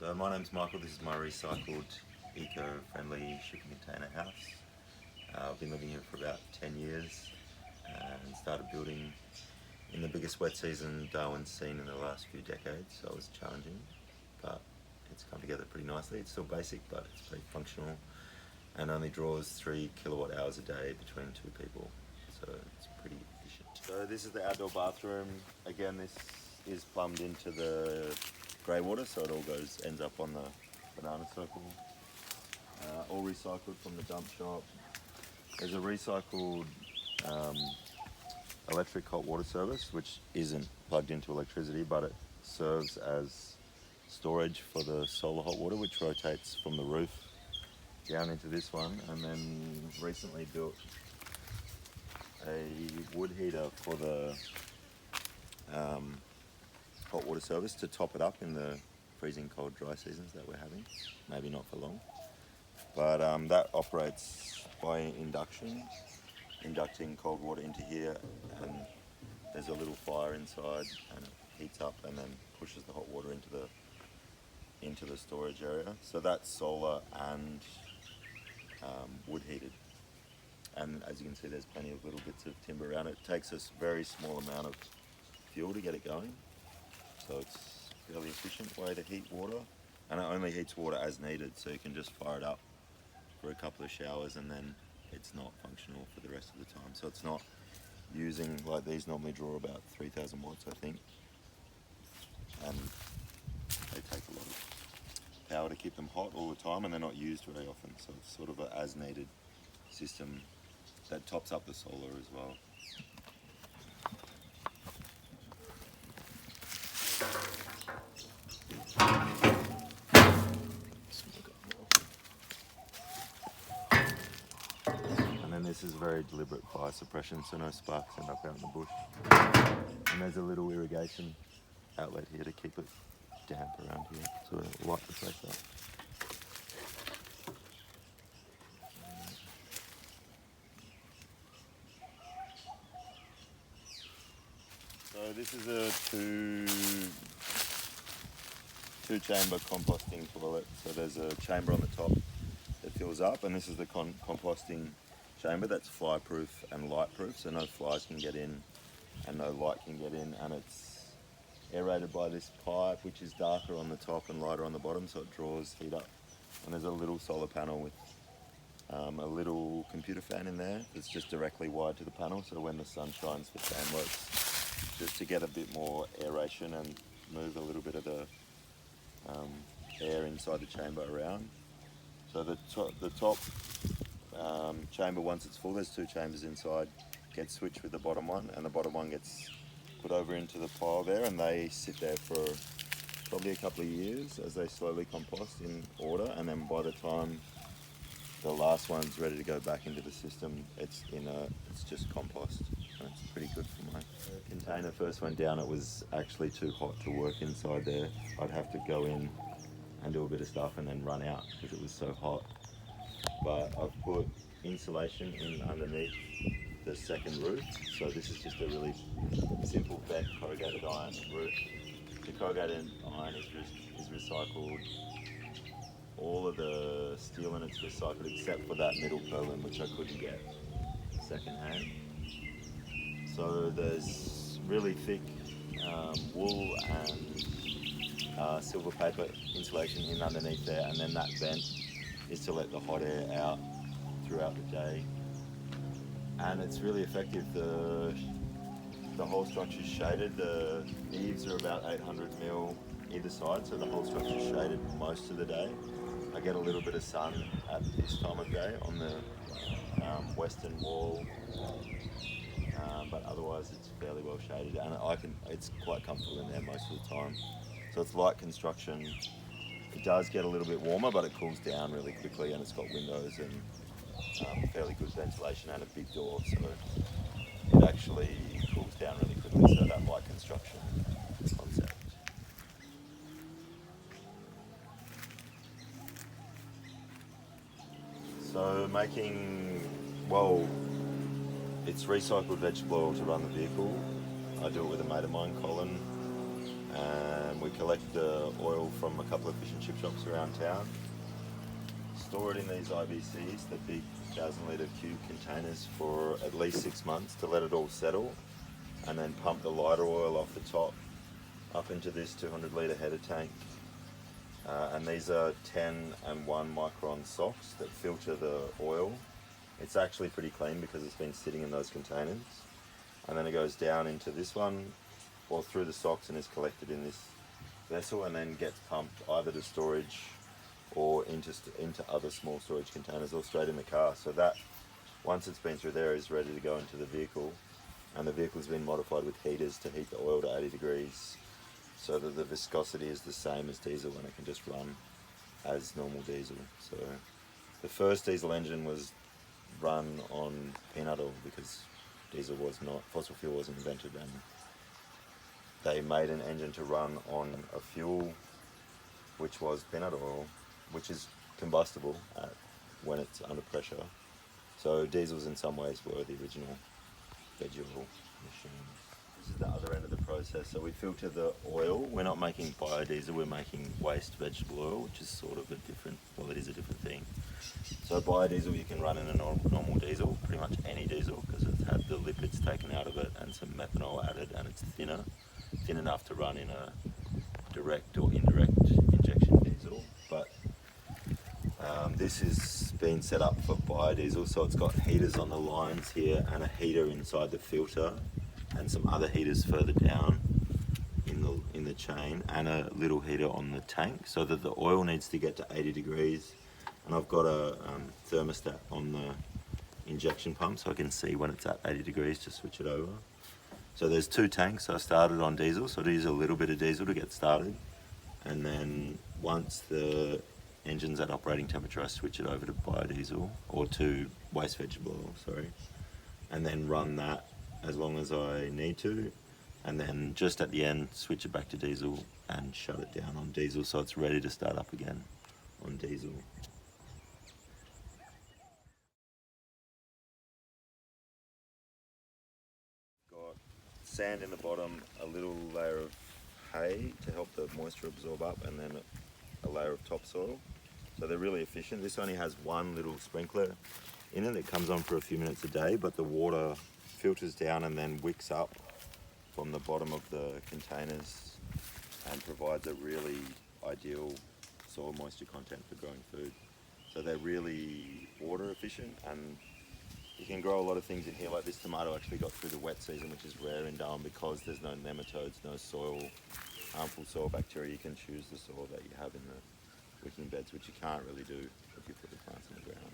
So my name's Michael, this is my recycled, eco-friendly shipping container house. I've been living here for about 10 years and started building in the biggest wet season Darwin's seen in the last few decades, so it was challenging, but it's come together pretty nicely. It's still basic, but it's pretty functional and only draws 3 kilowatt hours a day between 2 people, so it's pretty efficient. So this is the outdoor bathroom. Again, this is plumbed into the grey water, so it all ends up on the banana circle. All recycled from the dump shop. There's a recycled electric hot water service, which isn't plugged into electricity, but it serves as storage for the solar hot water, which rotates from the roof down into this one. And then recently built a wood heater for the hot water service to top it up in the freezing cold dry seasons that we're having. Maybe not for long, but that operates by induction, inducting cold water into here, and there's a little fire inside and it heats up and then pushes the hot water into the storage area. So that's solar and wood heated, and as you can see there's plenty of little bits of timber around it. It takes a very small amount of fuel to get it going, so it's a fairly efficient way to heat water, and it only heats water as needed, so you can just fire it up for a couple of showers and then it's not functional for the rest of the time. So it's not using, like these normally draw about 3,000 watts I think, and they take a lot of power to keep them hot all the time, and they're not used very often, so it's sort of an as needed system that tops up the solar as well. And then this is very deliberate fire suppression, so no sparks end up out in the bush. And there's a little irrigation outlet here to keep it damp around here, to light the place up. So this is a two-chamber composting toilet. So there's a chamber on the top that fills up, and this is the composting chamber that's fly-proof and light-proof, so no flies can get in and no light can get in, and it's aerated by this pipe, which is darker on the top and lighter on the bottom, so it draws heat up. And there's a little solar panel with a little computer fan in there that's just directly wired to the panel, so when the sun shines the fan works, just to get a bit more aeration and move a little bit of the air inside the chamber around. So the top chamber, once it's full, there's 2 chambers inside, gets switched with the bottom one, and the bottom one gets put over into the pile there, and they sit there for probably a couple of years as they slowly compost in order, and then by the time the last one's ready to go back into the system, it's just compost, and it's pretty good for my container. First went down, it was actually too hot to work inside there. I'd have to go in and do a bit of stuff and then run out because it was so hot. But I've put insulation in underneath the second roof, so this is just a really simple bent corrugated iron roof. The corrugated iron is recycled. All of the steel in it's recycled except for that middle purlin, which I couldn't get second hand. So there's really thick wool and silver paper insulation in underneath there, and then that vent is to let the hot air out throughout the day. And it's really effective. The whole structure is shaded. The eaves are about 800mm either side, so the whole structure is shaded most of the day. I get a little bit of sun at this time of day on the western wall, but otherwise it's fairly well shaded, and it's quite comfortable in there most of the time. So it's light construction. It does get a little bit warmer, but it cools down really quickly, and it's got windows and fairly good ventilation and a big door, so it actually cools down really quickly. So that light construction concept. So it's recycled vegetable oil to run the vehicle. I do it with a mate of mine, Colin, And we collect the oil from a couple of fish and chip shops around town, store it in these IBCs, the big 1,000 litre cube containers, for at least 6 months to let it all settle, and then pump the lighter oil off the top up into this 200 litre header tank. And these are 10 and 1 micron socks that filter the oil. It's actually pretty clean because it's been sitting in those containers. And then it goes down into this one, or through the socks, and is collected in this vessel, and then gets pumped either to storage or into other small storage containers, or straight in the car. So that, once it's been through there, is ready to go into the vehicle. And the vehicle's been modified with heaters to heat the oil to 80 degrees so that the viscosity is the same as diesel, and it can just run as normal diesel. So the first diesel engine was run on peanut oil because diesel was not, fossil fuel wasn't invented, and they made an engine to run on a fuel which was peanut oil, which is combustible when it's under pressure. So diesels in some ways were the original vegetable machines. This is the other end of the process. So we filter the oil. We're not making biodiesel, we're making waste vegetable oil, which is sort of a different, well, it is a different thing. So biodiesel you can run in a normal diesel, pretty much any diesel, because it's had the lipids taken out of it and some methanol added, and it's thin enough to run in a direct or indirect injection diesel. But this is being set up for biodiesel, so it's got heaters on the lines here and a heater inside the filter and some other heaters further down in the chain, and a little heater on the tank, so that the oil needs to get to 80 degrees. And I've got a thermostat on the injection pump so I can see when it's at 80 degrees to switch it over. So there's 2 tanks. I started on diesel, so I use a little bit of diesel to get started, and then once the engine's at operating temperature, I switch it over to biodiesel, or to waste vegetable oil, sorry, and then run that as long as I need to, and then just at the end switch it back to diesel and shut it down on diesel so it's ready to start up again on diesel. Got sand in the bottom, a little layer of hay to help the moisture absorb up, and then a layer of topsoil. So they're really efficient. This only has one little sprinkler in it. It comes on for a few minutes a day, but the water filters down and then wicks up from the bottom of the containers and provides a really ideal soil moisture content for growing food. So they're really water efficient, and you can grow a lot of things in here. Like this tomato actually got through the wet season, which is rare in Darwin because there's no nematodes, no harmful soil bacteria. You can choose the soil that you have in the wicking beds, which you can't really do if you put the plants in the ground.